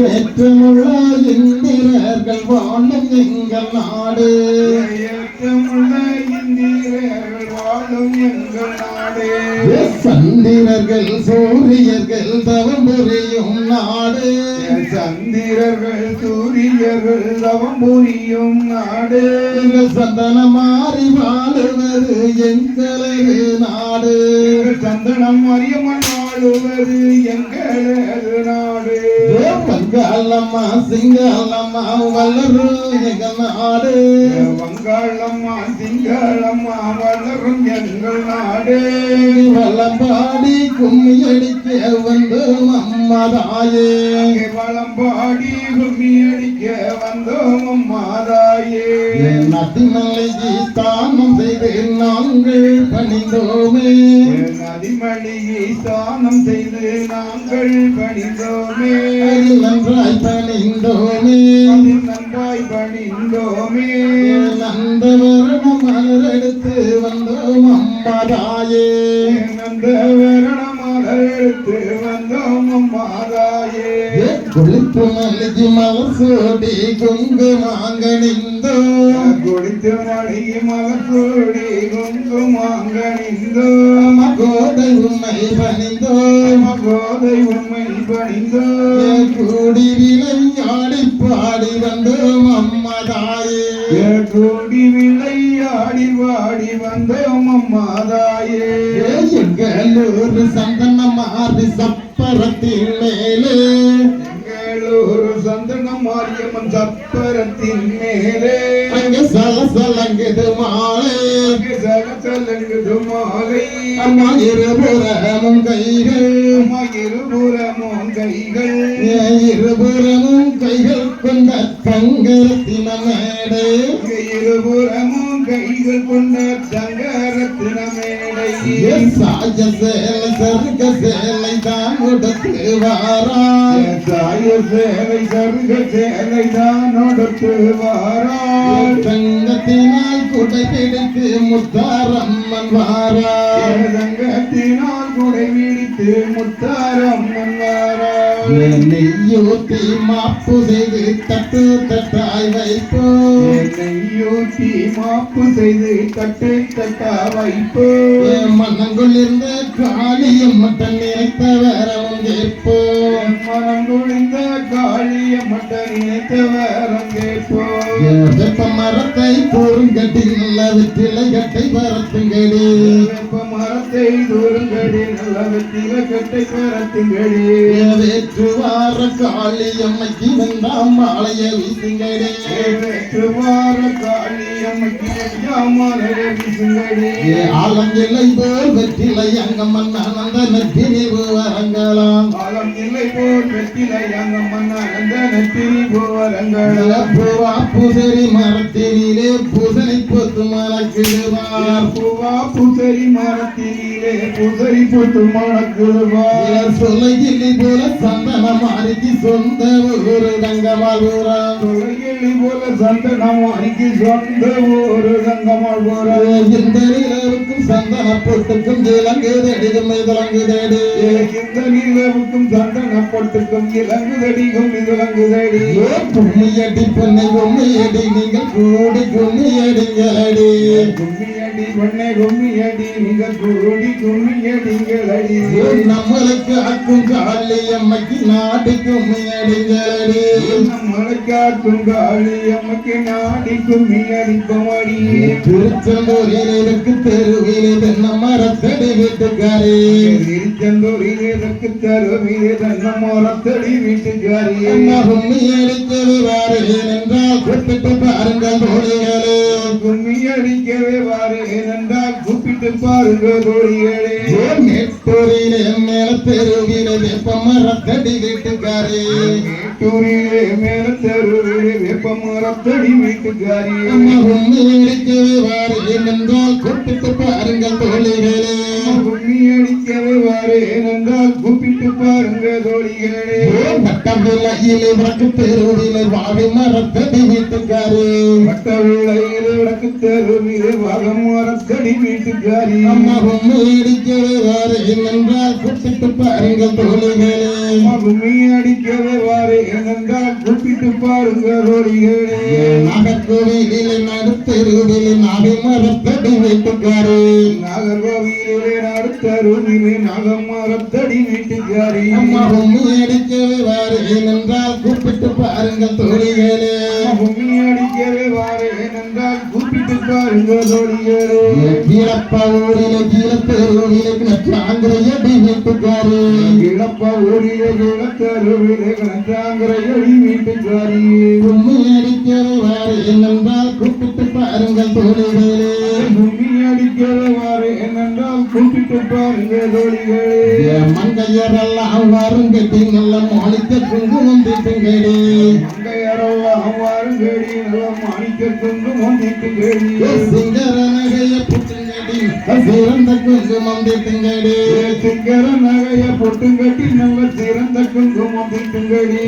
ஏற்றமுள்ள இந்திரர்கள் வாழும் எங்கள் நாடு ஏற்றமுள்ள இந்திரர்கள் வாழும் எங்கள் நாடு சந்திரர்கள் சூரியர்கள் தவம் புரியும் நாடு சந்திரர்கள் சூரியர்கள் தவம் புரியும் நாடு சந்தனம் மாறி வாழுவது எங்களது நாடு சந்தனம் அறியமன் வாழுவது எங்களது நாடு வங்காளம்மா சிங்களம்மா வளரும் எங்கள் நாடு வங்காளம்மா சிங்களம்மா வளரும் எங்கள் நாடு வளம்பாடி கும்மி அடிக்க வந்தோம் அம்மாதாயே வளம்பாடி கும்மி அடிக்க வந்தோம் அம்மாதாயே நதிமலைக்கு ஸ்தானம் செய்து நாங்கள் பணிந்தோமே நதிமலையை ஸ்தானம் செய்து நாங்கள் பணிந்தோமே நன்றாய் பணிந்தோமே நன்றாய் பணிந்தோமே நந்தவரணம் மலர் எடுத்து வந்தோம் அம்மாதாயே நந்தவரணம் மலர் எடுத்து வந்தோம் அம்மாதாயே குளித்து மல்லிகை மலர் சூடி குங்குமாங்கணிந்தோ குளித்து மல்லிகை மலர் சூடி குங்குமாங்கணிந்தோ மகோதை உண்மை பணிந்தோ மகோதை உண்மை பணிந்தோ கூடி விளையாடி பாடி வந்தோம் அம்மாதாயே கூடி விளையாடி வாடி வந்தோம் அம்மாதாயே எங்களூர் சந்தனம் மாறி சப்பரத்தின் மேலே எங்களூர் சந்தனம் மாரியம்மன் சப்பரத்தின் மேலே அங்க சலசலங்குது மாலை சலசலங்குது மாலை அம்மா இருபுறமும் கைகள் அம்மா இருபுறமும் கைகள் இருபுறமும் கைகள் கொண்ட தங்கரத்தின மேடை இருபுறமும் கைகள் கொண்ட தங்கரத்தின மேடை சாய சேலை சருக சேலை தான் உடுத்து வாரா சாய சேலை சருக சேலை தான் உடுத்து வாரா தங்கத்தினால் குடை பிடித்து முத்தாரம்மன் வாரா தங்கத்தினால் குடை பிடித்து முத்தாரம்மன் வாரா நெய்யூட்டி மாப்பு செய்து தட்டு தட்டாய் வைப்போ நெய்யூட்டி மாப்பு செய்து தட்டு தட்டா வைப்போ மனங்குளிர்ந்த காளியம் மட்டன் நினைத்த வரவும் கேட்போ மனங்குளிர்ந்த காளியம் மட்டன் நினைத்த வரம் கேட்போ வெப்ப மரத்தை தூருங்கட்டி நல்ல வெற்றிலை கட்டை பரத்துங்கடி வெப்ப மரத்தை தூருங்கடி நல்ல வெற்றிலை கட்டை பரத்துங்கடி வேற்றுவார காளியம்மைக்கு வந்தாம் மாலைய வீசுங்கடி வேற்றுவார காளியம்மைக்கு மாலைய வீசுங்கடி ஆலங்கிளை போல் வெற்றிலை அங்கம்மன் ஆனந்த நெற்றினிவு வரங்களாம் ஆலம் நிலை போல் வெற்றிலை அங்கம்மன் ஆனந்த நெற்றினிவு வரங்களாம் பூவா பூசரி மரத்தினிலே பூசனை பொத்து மலக்கிடுவார் பூவா பூசரி மரத்தினிலே பூசரி பொத்து மலக்கிடுவார் சொலைகிளி போல சந்தன மாறிக்கு சொந்த ஊரு தங்கமாளூரா சொலைகிளி போல சந்தன மாறிக்கு சொந்த ஊரு தங்கமாளூரா இந்த நிலவுக்கும் சந்தன பொட்டுக்கும் இலங்குதடி இதலங்குதடி இந்த நிலவுக்கும் சந்தன பொட்டுக்கும் இலங்குதடிக்கும் இதலங்குதடி கும்மியடி பொன்னை கும்மியடி நீங்கள் கூடி கும்மியடிங்களடி கும்மியடி பொன்னை கும்மியடி நீங்கள் கூடி கும்மியடிங்களடி நம்மளுக்கு அக்கும் காளி அம்மைக்கு நாடி கும்மியடிங்களடி நம்மளுக்கு அக்கும் காளி அம்மைக்கு நாடி கும்மியடிப்பமடி திருச்செந்தூரிற்கு தெருவிலே தென்ன மரத்தடி வீட்டுக்காரி திருச்செந்தூரிற்கு தெருவிலே தென்ன மரத்தடி வீட்டுக்காரி கும்மி அடிக்கவே வாரேன் என்றால் கூப்பிட்டு பாருங்கள் தோழிகளே கும்மி அடிக்கவே வாரேன் என்றால் கூப்பிட்டு பாருங்கள் தோழிகளே மேட்டூரிலே மேல தெருவிலே வெப்ப மரத்தடி வீட்டுக்காரி மேட்டூரிலே மேல தெருவிலே வெப்ப மரத்தடி வீட்டுக்காரி கும்மி அடிக்கவே வாரேன் என்றால் கூப்பிட்டு பாருங்கள் தோழிகளே கும்மி அடிக்கவே வாரேன் என்றால் கூப்பிட்டு பாருங்கள் தோழிகளே வட்டவிலையிலே வடக்கு தெருவிலே வாழை மரத்தடி வீட்டுக்காரி வட்டவிலையிலே வடக்கு தெருவிலே வாழை மரத்தடி வீட்டுக்காரி கும்மி அடிக்கவே வாரேன் என்றால் கூப்பிட்டு பாருங்கள் தோழிகளே. கும்மி அடிக்கவே வாரு என்றால் கூப்பிட்டு பாருங்க தோழிகளே. நாகர்கோவிலிலே நடுத்தெருவிலே நாகமரத்தடி வீட்டுக்காரு. நாகர்கோவிலே நடுத்தருவிலே நாகமரத்தடி வீட்டுக்காரி. அம்மா கும்மி அடிக்கவே வாரு என்றால் கூப்பிட்டு பாருங்கள் தோழிகளே. கும்மி அடிக்கவே வாரு என்றால் கூப்பிட்டு பாருங்க தோழிகளே. கீழப்பா ஊரிலே கீழத்தெருவிலே நச்சாங்கிரையடி வீட்டுக்காரு. இழப்ப ஊரிலே இழத்தருவிலே கணச்சாங்கரையடி வீட்டுக்காரி. கும்மி அடிக்கவே வாரு என்றால் கூப்பிட்டு பாருங்கள் தோழிகளே. கும்மி அடிக்கவே வாரு என்றால் கூப்பிட்டு பாருங்க தோழிகளே. மங்கையரெல்லாம் வருங்கடி நல்ல மாணிக்க குங்குமம் தீட்டுங்கடி. மங்கையரெல்லாம் வாருங்கடி நல்ல மாணிக்க குங்குமம் தீட்டுங்கடி. சிங்கர நகைய புட்டுங்கடி சிறந்த குங்குமம் தீட்டுங்கடி. சிங்கர நகைய பொட்டுங்கட்டி நல்ல சிறந்த குங்குமம் தீட்டுங்கடி.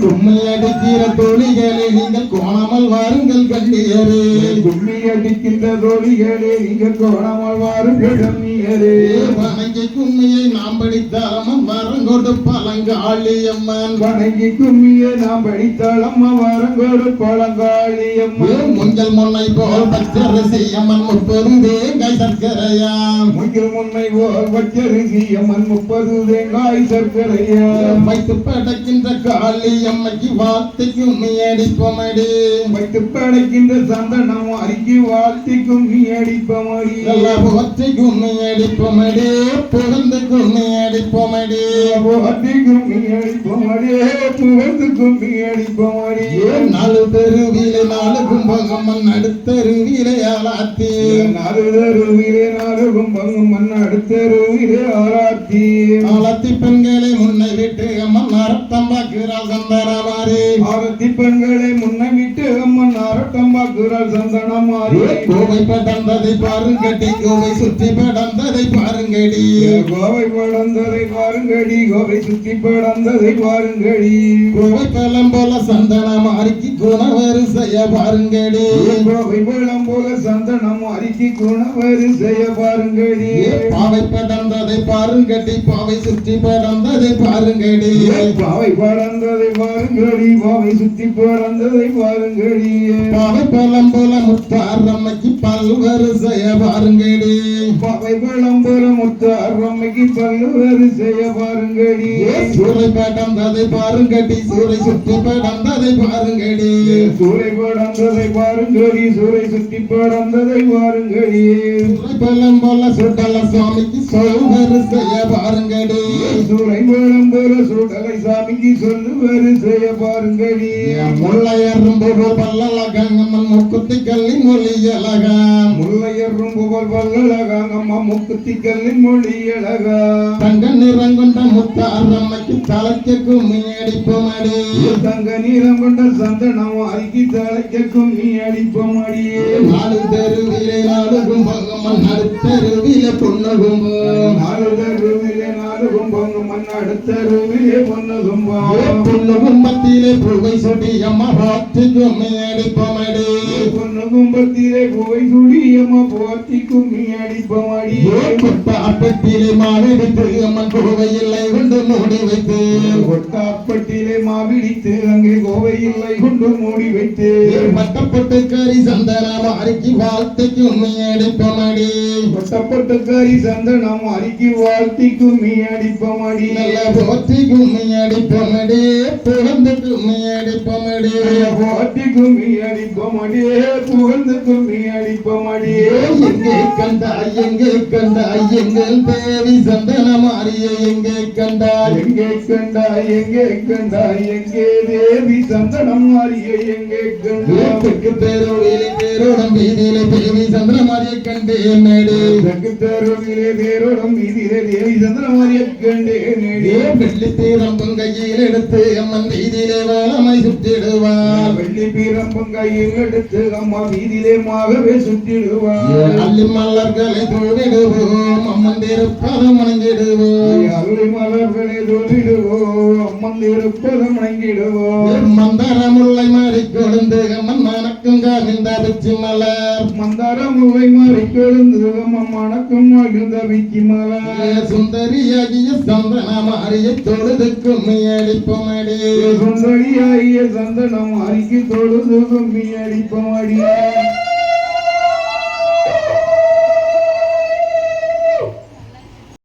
கும்மி அடிக்கிற தோழிகளே நீங்கள் கோணாமல் வாருங்கள் கண்ணியரே. கும்மி அடிக்கின்ற தோழிகளே நீங்கள் கோணாமல் வாருங்கள் கண்ணியரே. வணங்கி கும்மியை நாம் படித்தாலும் வரம் கொடுப்பாலங்காளி அம்மன். வணங்கி கும்மியை நாம் படித்தால் அம்மா வரங்கோடு பழங்காளி அம்மா. முஞ்சல் முன்னை போல் பச்சரிசி அம்மன் 30 தேங்காய் சர்க்கரையாம். முகில் முன்னை போல் பச்சரிசி அம்மன் 30 தேங்காய் சர்க்கரையா. வைத்து படைக்கின்ற காளி அம்மைக்கு வாழ்த்து கும்மி அடிப்பமடி. வைத்து படைக்கின்ற சந்தனம் அருகி வாழ்த்தி கும்மி அடிப்பமடி. நல்ல போற்றி கும்மி அடிப்பமடி புகழ்ந்து கும்மி அடிப்பமடி. போற்றி கும்மி அடிப்பமடி புகழ்ந்து கும்மி அடிப்பமடி. நாலு தெருவிலே 4 கும்பகம்மன் நடுத்தருவிலே ஆளாத்தி. 4 தெருவிலே 4 கும்பகம்மன் நடுத்தருவிலே ஆராத்தி. ஆளாத்தி பெண்களை முன்னை விட்டு அம்மன் அரத்தம் பார்க்கிறாள் சந்தனமாரி. ஆரத்தி பெண்களை முன்னை விட்டு அம்மன் அரட்டம் பார்க்கிறாள் சந்தனம் மாறி. கோவை படந்ததை பாருங்கடி கோவை சுற்றி படந்ததை பாருங்கடி. கோவை படந்ததை பாருங்கடி கோவை சுற்றி படந்ததை பாருங்கடி. கோவை பழம் போல சந்தனம் அரிக்கி குணவரிசைய பாருங்கடி. கோவை பழம் போல சந்தனம் அரிக்கி குணவரிசைய பாருங்கடி. பாவை படந்ததை பாருங்கடி பாவை சுற்றி படந்ததை பாருங்கடி. பாவை படந்ததை பாருங்கடி பாவை சுற்றி படந்ததை பாருங்கடி. பாவை பழம் போல முத்தாரம்மைக்கு பல்வரிசைய பாருங்கடி. பாவை பழம் போல முத்தாரம்மைக்கு பல்வரிசைய பாருங்கடி. சூளை படந்ததை பாருங்கடி சூளை சுற்றி படந்ததை பாருங்கடி. சூளை படந்ததை பாருங்கடி சூளை சுற்றி படந்ததை பாருங்கடி. சூளை பழம் போல சுடல சுவாமிக்கு சொல்வரிசைய பாருங்கடி. சூளை பழம் போல சுடலை சாமிக்கு சொல்லு வரிசைய பாருங்கடி. முல்லையரும்பு பல்லழகங்கம்மன் முக்குத்தி கல்லின் மொழி அழகா. முல்லையரும் புகழ் பல்லழகாங்கம்மா முக்குத்தி கல்லின் மொழி அழகா. தங்க நிறம் கொண்ட முத்தாரம்மைக்கு தலைக்க கும்மி அடிப்பமடி. தங்க நீரம் கொண்ட சந்தனம் அருகி தலைக்க கும்மி அடிப்பமடியே. 4 தெருவிலே 4 கும்பகம்மன் நடுத்தருவிலே பொண்ணு கும்பம். 4 தெருவிலே 4 கும்பகம்மன் நடுத்தருவிலே பொண்ணு கும்பம். பொண்ணு கும்பத்திலே புகை சுடி அம்மா பாத்தி கும்மி அடிப்பமடி. பொண்ணு கும்பத்திலே புகை சுடி அம்மா போற்றி கும்மி அடிப்பமடி. கொட்டாப்பட்டிலே மாவிடித்து அம்மன் கோவை இல்லை கொண்டு மூடி வைத்து. கொட்டாப்பட்டிலே மாவிடித்து அங்கே கோவை இல்லை கொண்டு மூடி வைத்து. மட்டப்பட்டு கறி சந்தனம் அரிக்கி வாழ்த்து கும்மி அடிப்பமடி. கொட்டப்பட்டு கறி சந்தனம் அரிக்கி வாழ்த்தி கும்மி அடிப்பமடி. நல்ல போற்றி கும்மி அடிப்பமடி புகழ்ந்து கும்மி அடிப்பமடி. போற்றி கும்மி அடிப்பமடி புகழ்ந்து கும்மி அடிப்பமடி. எங்கே கண்டாய் எங்கே கண்டாய் எங்கள் தேவி சந்தனமாரியை எங்கே கண்டாய். எங்கே கண்டாய் எங்கே கண்டாய் எங்கே தேவி சந்தனம் மாறியை எங்கே கண்டாய். தெற்கு தெருவிலே தேரோடம் வீதியிலே தேவி சந்தனமாரியை கண்டேன் நேடு. தெற்கு தெருவிலே தேரோடம் வீதியிலே தேவி சந்தனம் மாறியை கண்டேன் நேடு. வெள்ளி தீரம்பும் கையில் எடுத்து அம்மன் வீதியிலே வளமை சுற்றிடுவார். வெள்ளி பீரம்பும் கையில் எடுத்து அம்மா வீதியிலே மாகவே சுற்றிடுவார். அள்ளி மலர்களை தொழுவிடுவோம் அம்மன் திருப்பதம் வணங்கிடுவோம். அருளி மலர்களை தொழிடுவோம் அம்மன் இருப்பதும் வணங்கிடுவோம். மந்தர முல்லை மாறி கொழுந்து அம்மன் மணக்க மணக்கும் காமிந்த பிச்சி மலர் மந்தார முகை மாறி கொழுந்து மணக்கும் மகிழ்ந்த விக்கி மலர் சுந்தரியாகிய சந்தன மாறிய தொழுதுக்கும் அடிப்பமடி சுந்தரியாகிய சந்தனம் அரிக்கு தொழுது கும்மி அடிப்பமடி